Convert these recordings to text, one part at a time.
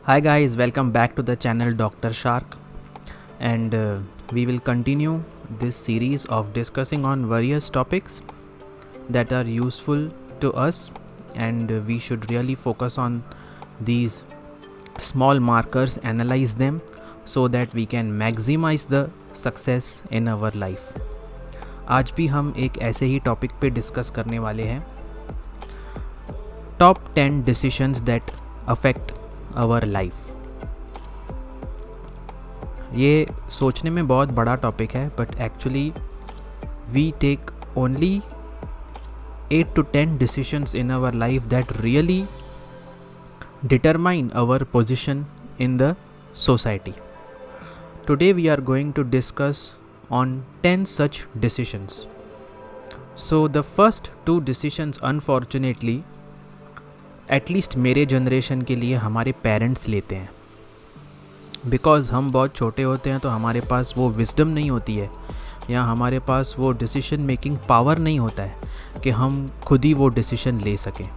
Hi guys, welcome back to the channel Dr. Shark, and we will continue this series of discussing on various topics that are useful to us, and we should really focus on these small markers, analyze them so that we can maximize the success in our life. आज भी हम एक ऐसे ही topic पे discuss करने वाले हैं, top 10 decisions that affect our life. ये सोचने में बहुत बड़ा टॉपिक है, but actually we take only 8 to 10 decisions in our life that really determine our position in the society. Today we are going to discuss on 10 such decisions. So the first 2 decisions unfortunately at least मेरे generation के लिए हमारे parents लेते हैं, because हम बहुत छोटे होते हैं तो हमारे पास वो विजडम नहीं होती है या हमारे पास वो डिसीजन मेकिंग पावर नहीं होता है कि हम खुद ही वो डिसीजन ले सकें।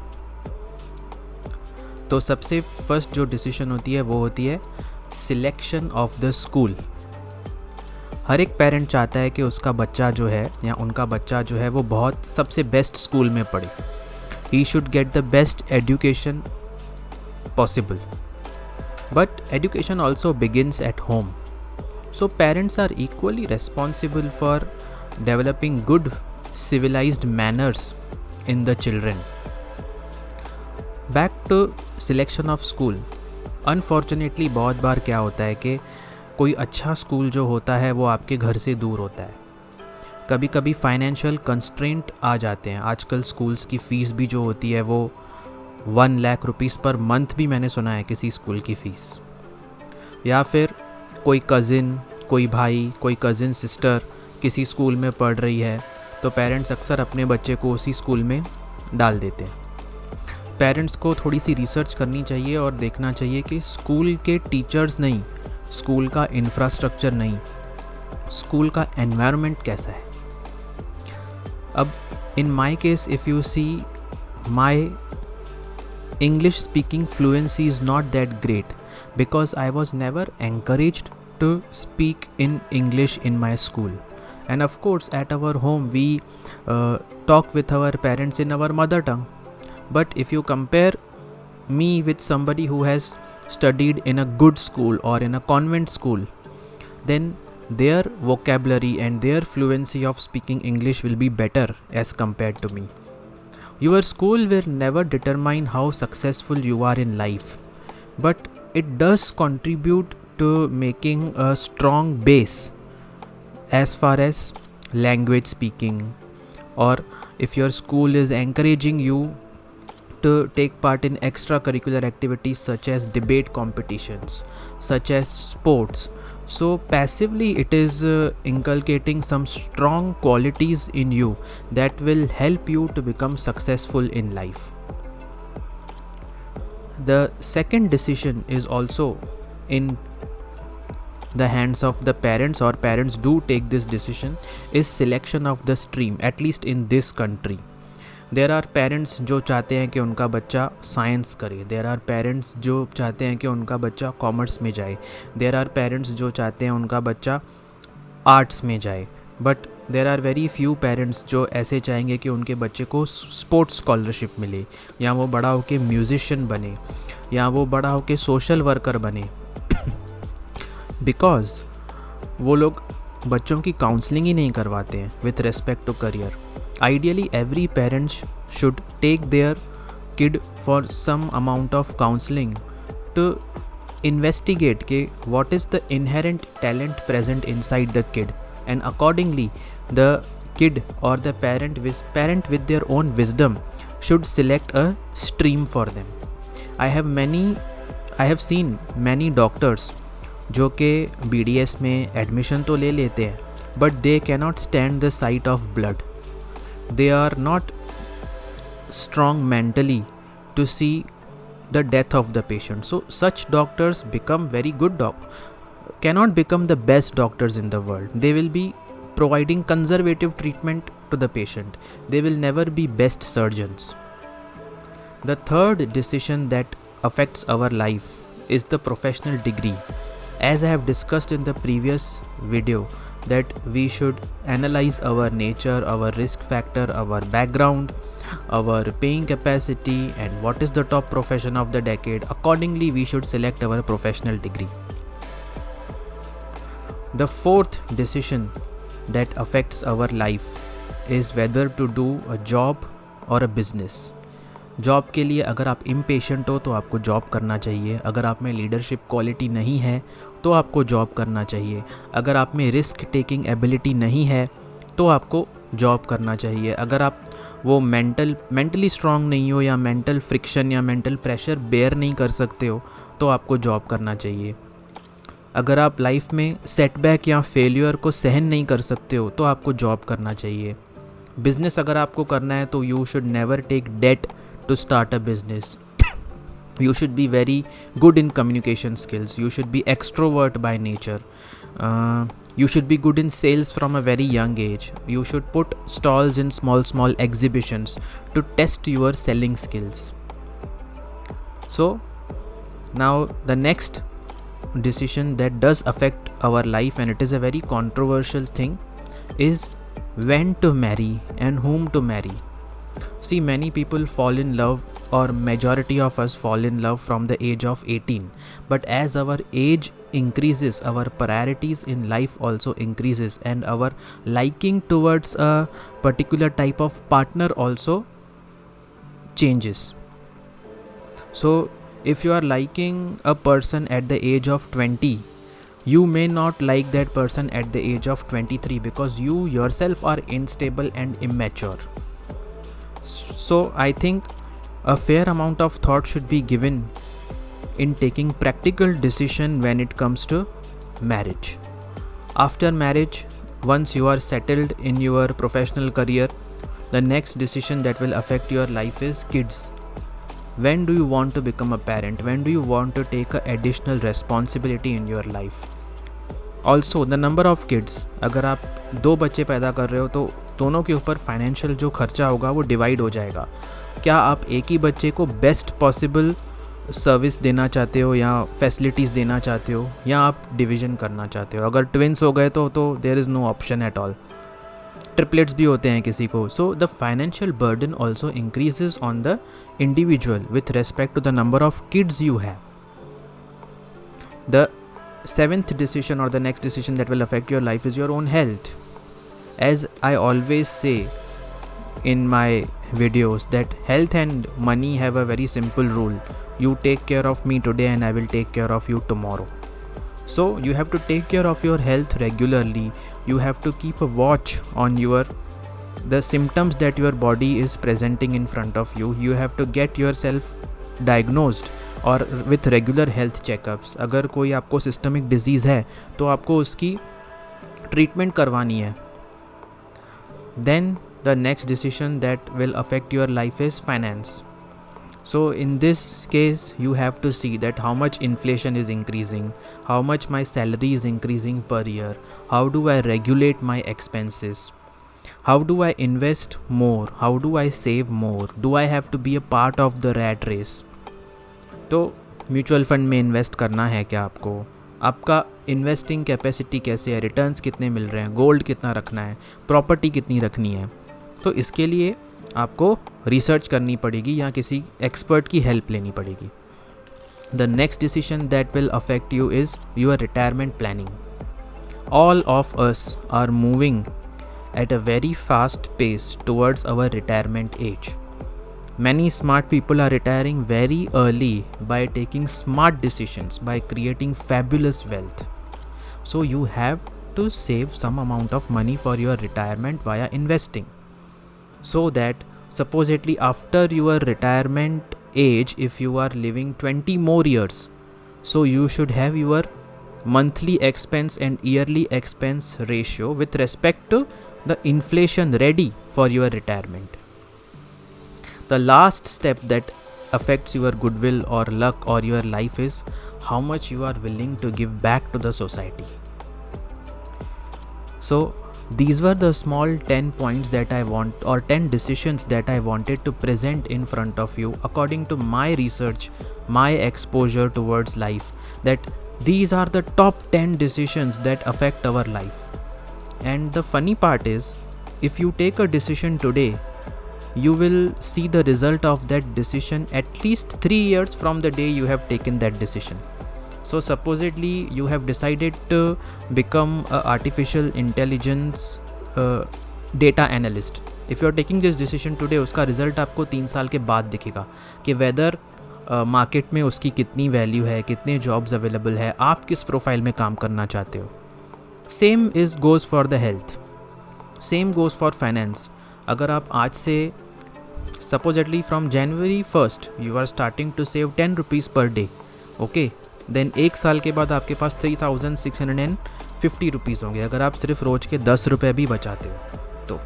तो सबसे फर्स्ट जो डिसीजन होती है वो होती है सिलेक्शन ऑफ द स्कूल। हर एक पेरेंट चाहता है कि उसका बच्चा जो है या उनका बच्चा जो है वो बहुत सबसे बेस्ट स्कूल में पढ़े। He should get the best education possible. But education also begins at home. So parents are equally responsible for developing good civilized manners in the children. Back to selection of school. Unfortunately बहुत बार क्या होता है कि कोई अच्छा school जो होता है वो आपके घर से दूर होता है। कभी कभी फाइनेंशियल कंस्ट्रेंट आ जाते हैं। आजकल स्कूल्स की फ़ीस भी जो होती है वो 1 लाख रुपीस पर मंथ भी मैंने सुना है किसी स्कूल की फ़ीस। या फिर कोई कज़िन, कोई भाई, कोई कज़िन सिस्टर किसी स्कूल में पढ़ रही है तो पेरेंट्स अक्सर अपने बच्चे को उसी स्कूल में डाल देते हैं। पेरेंट्स को थोड़ी सी रिसर्च करनी चाहिए और देखना चाहिए कि स्कूल के टीचर्स नहीं, स्कूल का इंफ्रास्ट्रक्चर नहीं, स्कूल का एनवायरनमेंट कैसा है। अब in my case, if you see, my English speaking fluency is not that great because I was never encouraged to speak in English in my school. And of course at our home we talk with our parents in our mother tongue. But if you compare me with somebody who has studied in a good school or in a convent school, then their vocabulary and their fluency of speaking English will be better as compared to me. Your school will never determine how successful you are in life, but it does contribute to making a strong base as far as language speaking, or if your school is encouraging you to take part in extracurricular activities such as debate competitions, such as sports. So passively it is inculcating some strong qualities in you that will help you to become successful in life. The second decision is also in the hands of the parents, or parents do take this decision, is selection of the stream, at least in this country. There are parents जो चाहते हैं कि उनका बच्चा science करे, देर are parents जो चाहते हैं कि उनका बच्चा कॉमर्स में जाए, देर आर पेरेंट्स जो चाहते हैं उनका बच्चा आर्ट्स में जाए, but there are very few parents जो ऐसे चाहेंगे कि उनके बच्चे को स्पोर्ट्स स्कॉलरशिप मिले, या वो बड़ा होके म्यूज़िशियन बने, या वो बड़ा होके सोशल वर्कर बने। बिकॉज वो लोग बच्चों की काउंसलिंग ही नहीं करवाते हैं with respect to career. Ideally, every parent should take their kid for some amount of counseling to investigate what is the inherent talent present inside the kid, and accordingly the kid or the parent with their own wisdom should select a stream for them. I have seen many doctors जो कि BDS में admission तो ले लेते हैं, but they cannot stand the sight of blood. They are not strong mentally to see the death of the patient. So such doctors become very good cannot become the best doctors in the world. They will be providing conservative treatment to the patient. They will never be best surgeons. The third decision that affects our life is the professional degree. As I have discussed in the previous video, that we should analyze our nature, our risk factor, our background, our paying capacity, and what is the top profession of the decade. Accordingly, we should select our professional degree. The fourth decision that affects our life is whether to do a job or a business. Job के लिए अगर आप impatient हो तो आपको job करना चाहिए. अगर आप में लीडरशिप क्वालिटी नहीं है तो आपको जॉब करना चाहिए. अगर आप में रिस्क टेकिंग एबिलिटी नहीं है तो आपको जॉब करना चाहिए. अगर आप वो मेंटली स्ट्रांग नहीं हो, या मेंटल फ्रिक्शन या मेंटल प्रेशर बेयर नहीं कर सकते हो, तो आपको जॉब करना चाहिए. अगर आप लाइफ में सेटबैक या फेलियर को सहन नहीं कर सकते हो तो आपको जॉब करना चाहिए. बिजनेस अगर आपको करना है तो you should never take debt to start a business. You should be very good in communication skills. You should be extrovert by nature. You should be good in sales from a very young age. You should put stalls in small exhibitions to test your selling skills. So now the next decision that does affect our life, and it is a very controversial thing, is when to marry and whom to marry. See, many people fall in love, or majority of us fall in love from the age of 18. But as our age increases, our priorities in life also increases, and our liking towards a particular type of partner also changes. So if you are liking a person at the age of 20, you may not like that person at the age of 23, because you yourself are unstable and immature. So I think a fair amount of thought should be given in taking practical decision when it comes to marriage. After marriage, once you are settled in your professional career, the next decision that will affect your life is kids. When do you want to become a parent? When do you want to take an additional responsibility in your life? Also, the number of kids. अगर आप 2 बच्चे पैदा कर रहे हो तो दोनों के ऊपर फाइनेंशियल जो खर्चा होगा वो डिवाइड हो जाएगा. क्या आप एक ही बच्चे को बेस्ट पॉसिबल सर्विस देना चाहते हो या फैसिलिटीज़ देना चाहते हो, या आप डिवीज़न करना चाहते हो? अगर ट्विंस हो गए तो there is no option at all. Triplets भी होते हैं किसी को. So the financial burden also increases on the individual with respect to the number of kids you have. The seventh decision, or the next decision that will affect your life, is your own health. As I always say in my videos, that health and money have a very simple rule. You take care of me today and I will take care of you tomorrow. So you have to take care of your health regularly. You have to keep a watch on the symptoms that your body is presenting in front of you. You have to get yourself diagnosed और with regular health checkups. अगर कोई आपको systemic disease है तो आपको उसकी treatment करवानी है. Then the next decision that will affect your life is finance. So in this case, you have to see that how much inflation is increasing, how much my salary is increasing per year, how do I regulate my expenses, how do I invest more, how do I save more, do I have to be a part of the rat race. तो mutual fund में invest करना है क्या आपको, आपका investing capacity कैसे है, returns कितने मिल रहे हैं, गोल्ड कितना रखना है, प्रॉपर्टी कितनी रखनी है. तो इसके लिए आपको रिसर्च करनी पड़ेगी या किसी एक्सपर्ट की हेल्प लेनी पड़ेगी. The next decision that will affect you is your retirement planning. All of us are moving at a very fast pace towards our retirement age. Many smart people are retiring very early by taking smart decisions, by creating fabulous wealth. So you have to save some amount of money for your retirement via investing, so that supposedly after your retirement age, if you are living 20 more years, so you should have your monthly expense and yearly expense ratio with respect to the inflation ready for your retirement. The last step that affects your goodwill or luck or your life is how much you are willing to give back to the society. So These were the small 10 points that I want, or 10 decisions that I wanted to present in front of you according to my research, my exposure towards life, that these are the top 10 decisions that affect our life. And the funny part is, if you take a decision today, you will see the result of that decision at least 3 years from the day you have taken that decision. So supposedly you have decided to become a artificial intelligence data analyst. If you are taking this decision today, उसका result आपको 3 साल के बाद दिखेगा कि whether market में उसकी कितनी वैल्यू है, कितने जॉब्स अवेलेबल है, आप किस प्रोफाइल में काम करना चाहते हो. Same is goes for the health, same goes for finance. अगर आप आज से supposedly from January 1 you are starting to save 10 rupees per day, okay, then 1 साल के बाद आपके पास 3650 रुपीज़ होंगे अगर आप सिर्फ रोज़ के 10 रुपये भी बचाते हो तो.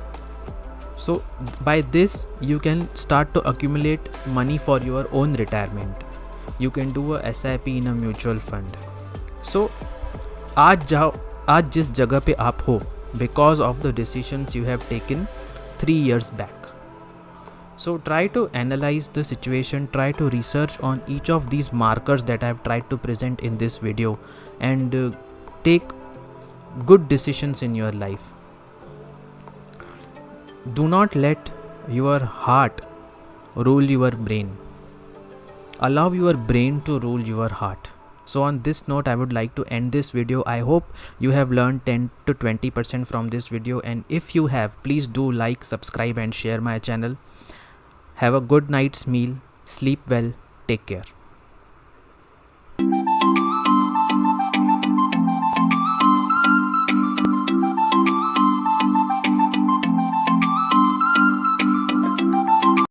So by this you can start to accumulate money for your own retirement. You can do a SIP in a mutual fund. So आज जिस जगह पे आप हो, because of the decisions you have taken 3 years back. So try to analyze the situation, try to research on each of these markers that I have tried to present in this video, and take good decisions in your life. Do not let your heart rule your brain. Allow your brain to rule your heart. So on this note, I would like to end this video. I hope you have learned 10 to 20% from this video, and if you have, please do like, subscribe and share my channel. Have a good night's meal, sleep well, take care.